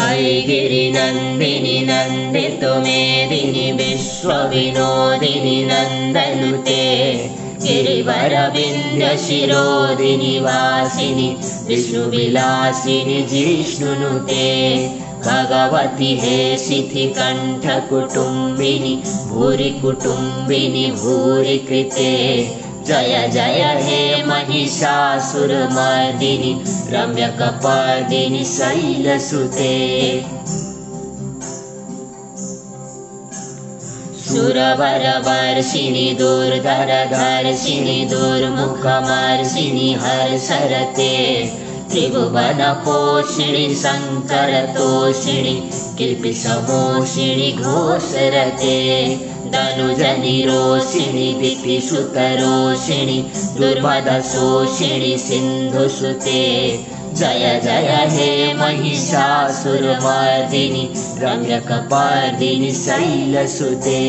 ऐगिरिनन्दिनि नन्दितुमेदिनि विश्वविनोदिनि नन्दनुते गिरिवरविन्द्यशिरोदिनि वासिनि विष्णुविलासिनि जिष्णुनुते भगवति हेशितिकण्ठकुटुम्बिनि भूरि कुटुम्बिनि भूरि कृते जय जय हे महिषासुरमर्दिनि रम्यकपर्दिनि शैलसुते सुरवरवर्षिणि दुर्धरधर्षिणि दुर्मुखमर्षिणि हर्षरते त्रिभुवनपोषिणि शङ्करतोषिणि किल्पिशमोषिणि घोषरते धनुजनिरोषिणि दितिसुतरोषिणि दुर्मदशोषिणि सिन्धुसुते जय जय हे महिषासुरमर्दिनि रम्यकपर्दिनि शैलसुते।